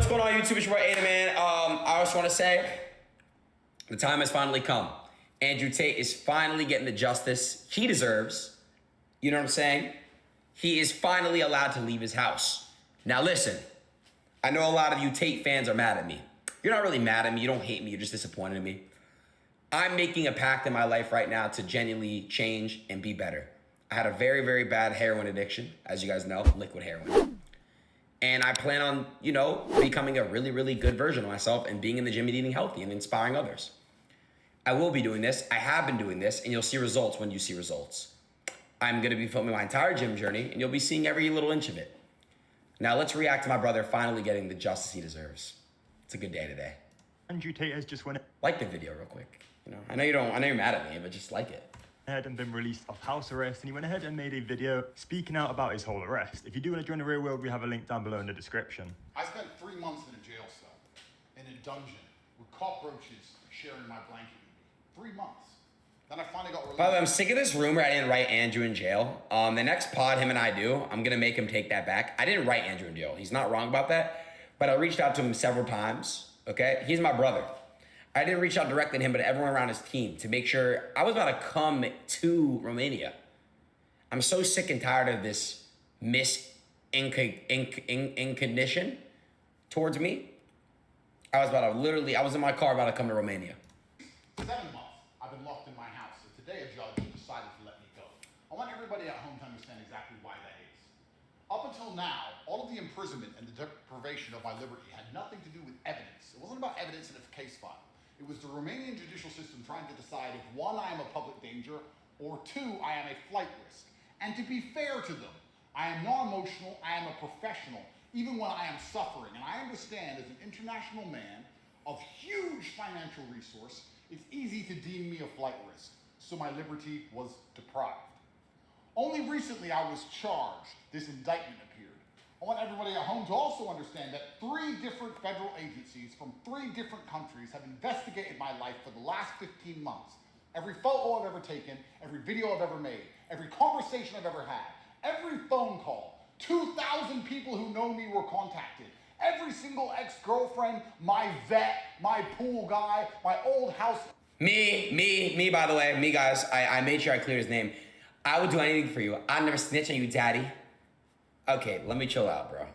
what's going on YouTube? It's your boy Adin, man. I just want to say the time has finally come. Andrew Tate is finally getting the justice he deserves. You know what I'm saying? He is finally allowed to leave his house. Now listen, I know a lot of you Tate fans are mad at me. You're not really mad at me. You don't hate me. You're just disappointed in me. I'm making a pact in my life right now to genuinely change and be better. I had a very, very bad heroin addiction, as you guys know, liquid heroin. And I plan on, becoming a really, really good version of myself and being in the gym and eating healthy and inspiring others. I will be doing this. I have been doing this, and you'll see results when you see results. I'm going to be filming my entire gym journey, and you'll be seeing every little inch of it. Now let's react to my brother finally getting the justice he deserves. It's a good day today. Andrew Tate has just went like the video real quick. I know you're mad at me, but just like it. Ahead and been released off house arrest, and he went ahead and made a video speaking out about his whole arrest. If you do want to join the real world, we have a link down below in the description. I spent 3 months in a jail cell, in a dungeon, with cockroaches sharing my blanket with me. 3 months. Then I finally got released. By the way, I'm sick of this rumor I didn't write Andrew in jail. The next pod him and I do, I'm gonna make him take that back. I didn't write Andrew in jail. He's not wrong about that, but I reached out to him several times, okay? He's my brother. I didn't reach out directly to him, but everyone around his team to make sure I was about to come to Romania. I'm so sick and tired of this incognition towards me. I was in my car about to come to Romania. 7 months I've been locked in my house, so today a judge decided to let me go. I want everybody at home to understand exactly why that is. Up until now, all of the imprisonment and the deprivation of my liberty had nothing to do with evidence. It wasn't about evidence in a case file. It was the Romanian judicial system trying to decide if 1, I am a public danger, or 2, I am a flight risk. And to be fair to them, I am non-emotional, I am a professional, even when I am suffering. And I understand as an international man of huge financial resource, it's easy to deem me a flight risk. So my liberty was deprived. Only recently I was charged. This indictment appeared. I want everybody at home to also understand that 3 different federal agencies from 3 different countries have investigated my life for the last 15 months. Every photo I've ever taken, every video I've ever made, every conversation I've ever had, every phone call, 2,000 people who know me were contacted, every single ex-girlfriend, my vet, my pool guy, my old house. Me, by the way, me guys, I made sure I cleared his name. I would do anything for you. I'd never snitch on you, daddy. Okay, let me chill out, bro.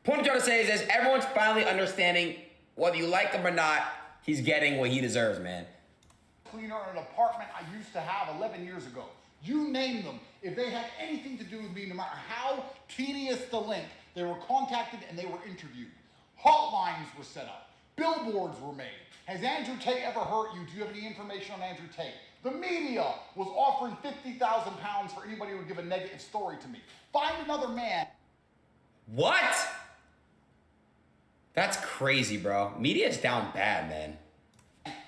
Point I'm trying to say is this: everyone's finally understanding, whether you like him or not, he's getting what he deserves, man. Cleaner in an apartment I used to have 11 years ago. You name them. If they had anything to do with me, no matter how tedious the link, they were contacted and they were interviewed. Hotlines were set up. Billboards were made. Has Andrew Tate ever hurt you? Do you have any information on Andrew Tate? The media was offering £50,000 for anybody who would give a negative story to me. Find another man. What? That's crazy, bro. Media's down bad, man.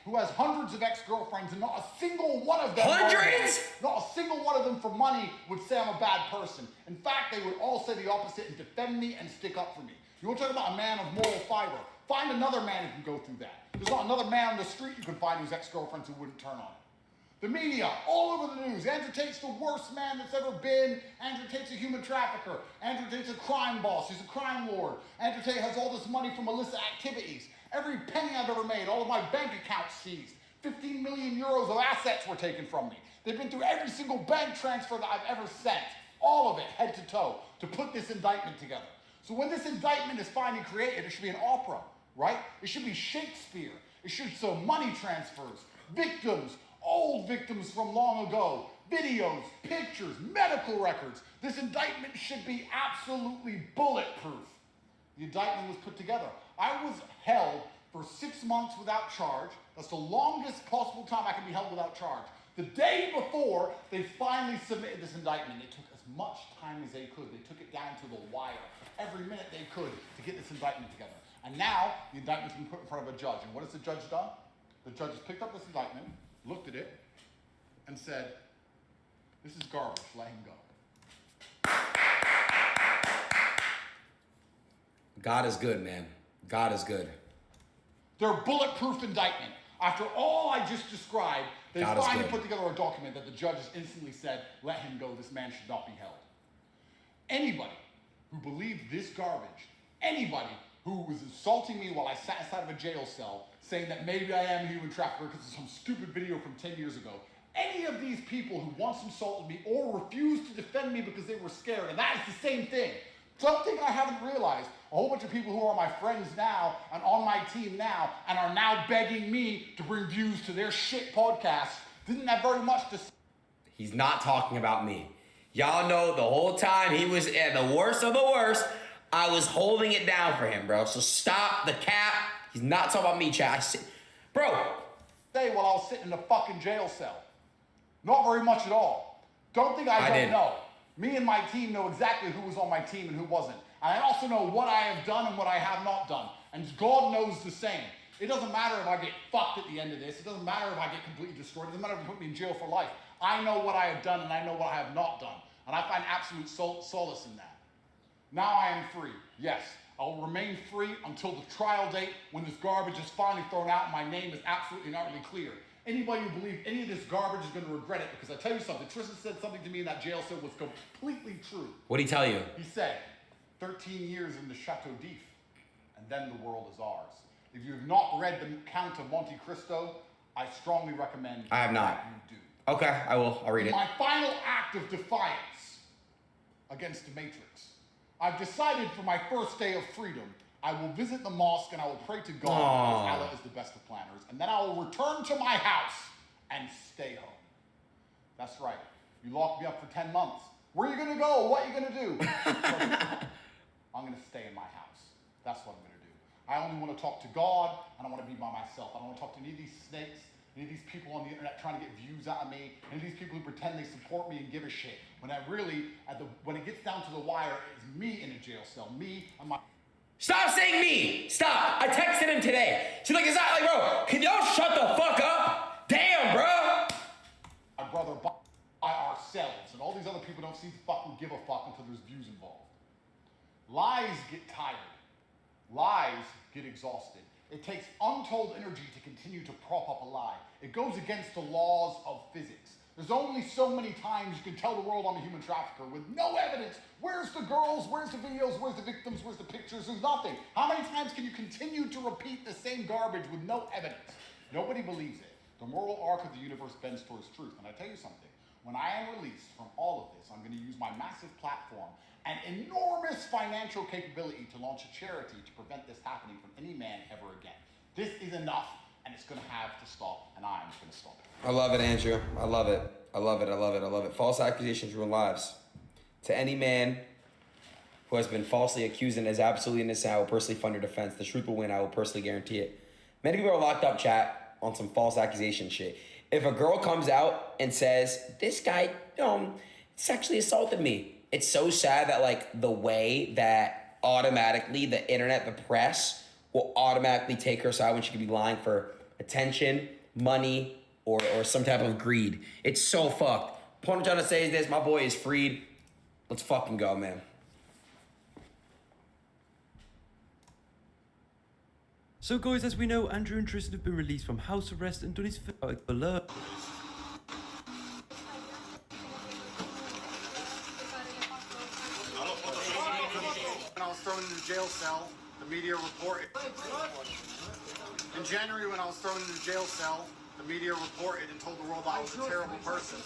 Who has hundreds of ex-girlfriends and not a single one of them. Hundreds? Not a single one of them for money would say I'm a bad person. In fact, they would all say the opposite and defend me and stick up for me. You want to talk about a man of moral fiber? Find another man who can go through that. There's not another man on the street you can find whose ex-girlfriends who wouldn't turn on him. The media, all over the news. Andrew Tate's the worst man that's ever been. Andrew Tate's a human trafficker. Andrew Tate's a crime boss. He's a crime lord. Andrew Tate has all this money from illicit activities. Every penny I've ever made, all of my bank accounts seized. 15 million euros of assets were taken from me. They've been through every single bank transfer that I've ever sent. All of it, head to toe, to put this indictment together. So when this indictment is finally created, it should be an opera, right? It should be Shakespeare. It should show money transfers, victims, old victims from long ago, videos, pictures, medical records. This indictment should be absolutely bulletproof. The indictment was put together. I was held for 6 months without charge. That's the longest possible time I can be held without charge. The day before they finally submitted this indictment, it took as much time as they could. They took it down to the wire, every minute they could to get this indictment together. And now the indictment's been put in front of a judge. And what has the judge done? The judge has picked up this indictment, looked at it, and said, this is garbage, let him go. God is good, man. God is good. Their bulletproof indictment. After all I just described, they finally put together a document that the judge has instantly said, let him go, this man should not be held. Anybody who believed this garbage, anybody who was insulting me while I sat inside of a jail cell, saying that maybe I am a human trafficker because of some stupid video from 10 years ago. Any of these people who once insulted me or refused to defend me because they were scared, and that is the same thing. Something I haven't realized, a whole bunch of people who are my friends now and on my team now and are now begging me to bring views to their shit podcasts didn't have very much to say. He's not talking about me. Y'all know the whole time he was at the worst of the worst, I was holding it down for him, bro. So stop the cap. He's not talking about me, chat. Bro. Say while I was sitting in a fucking jail cell. Not very much at all. Don't think I don't know. Me and my team know exactly who was on my team and who wasn't. And I also know what I have done and what I have not done. And God knows the same. It doesn't matter if I get fucked at the end of this. It doesn't matter if I get completely destroyed. It doesn't matter if you put me in jail for life. I know what I have done and I know what I have not done. And I find absolute solace in that. Now I am free. Yes, I will remain free until the trial date when this garbage is finally thrown out and my name is absolutely and utterly clear. Anybody who believes any of this garbage is going to regret it, because I tell you something, Tristan said something to me in that jail cell was completely true. What'd he tell you? He said, 13 years in the Chateau d'If, and then the world is ours. If you have not read The Count of Monte Cristo, I strongly recommend I have not. you do. Okay, I will. I'll read it. My final act of defiance against the Matrix. I've decided for my first day of freedom, I will visit the mosque and I will pray to God because Allah is the best of planners. And then I will return to my house and stay home. That's right. You locked me up for 10 months. Where are you going to go? What are you going to do? I'm going to stay in my house. That's what I'm going to do. I only want to talk to God and I want to be by myself. I don't want to talk to any of these snakes, any of these people on the internet trying to get views out of me, any of these people who pretend they support me and give a shit. When I really, when it gets down to the wire, it's me in a jail cell. Me and my... Stop saying me! Stop! I texted him today. She's like, bro, can y'all shut the fuck up? Damn, bro! My brother by ourselves, and all these other people don't seem to fucking give a fuck until there's views involved. Lies get tired. Lies get exhausted. It takes untold energy to continue to prop up a lie. It goes against the laws of physics. There's only so many times you can tell the world I'm a human trafficker with no evidence. Where's the girls? Where's the videos? Where's the victims? Where's the pictures? There's nothing. How many times can you continue to repeat the same garbage with no evidence? Nobody believes it. The moral arc of the universe bends towards truth. And I tell you something, when I am released from all of this, I'm going to use my massive platform and enormous financial capability to launch a charity to prevent this happening from any man ever again. This is enough, and it's going to have to stop, and I'm going to stop it. I love it, Andrew. I love it. I love it. I love it. I love it. False accusations ruin lives. To any man who has been falsely accused and is absolutely innocent, I will personally fund your defense. The truth will win. I will personally guarantee it. Many people are locked up, chat, on some false accusation shit. If a girl comes out and says, this guy sexually assaulted me, it's so sad that, like, the way that automatically the internet, the press, will automatically take her side when she could be lying for attention, money, or some type of greed. It's so fucked. Point I'm trying to say is this, my boy is freed. Let's fucking go, man. So guys, as we know, Andrew and Tristan have been released from house arrest and done his below. When I was thrown into the jail cell, the media reported. In January, when I was thrown into the jail cell, the media reported and told the world I was a terrible person.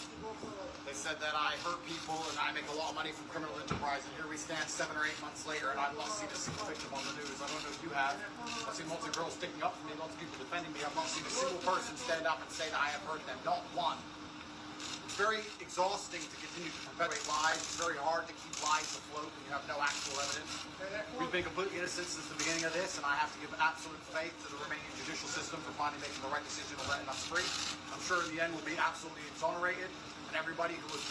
They said that I hurt people and I make a lot of money from criminal enterprise. And here we stand 7 or 8 months later and I've not seen a single victim on the news. I don't know if you have. I've seen lots of girls sticking up for me, lots of people defending me. I've not seen a single person stand up and say that I have hurt them. Not one. It's very exhausting to continue to perpetuate lies. It's very hard to keep lies afloat when you have no actual evidence. We've been completely innocent since the beginning of this, and I have to give absolute faith to the Romanian judicial system for finally making the right decision and letting us free. I'm sure in the end we'll be absolutely exonerated, and everybody who was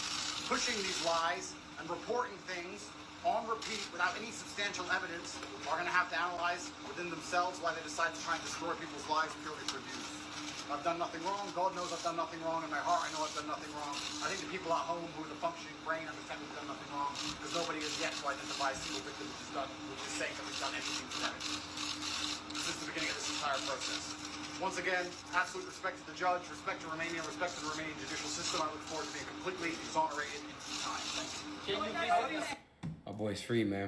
pushing these lies and reporting things on repeat without any substantial evidence are going to have to analyze within themselves why they decide to try and destroy people's lives purely for views. I've done nothing wrong. God knows I've done nothing wrong. In my heart, I know I've done nothing wrong. I think the people at home who are the functioning brain understand we've done nothing wrong because nobody has yet to identify a single victim which is saying that we've done anything to them. This is the beginning of this entire process. Once again, absolute respect to the judge, respect to Romania, respect to the Romanian judicial system. I look forward to being completely exonerated in time. Thank you. My boy's free, man.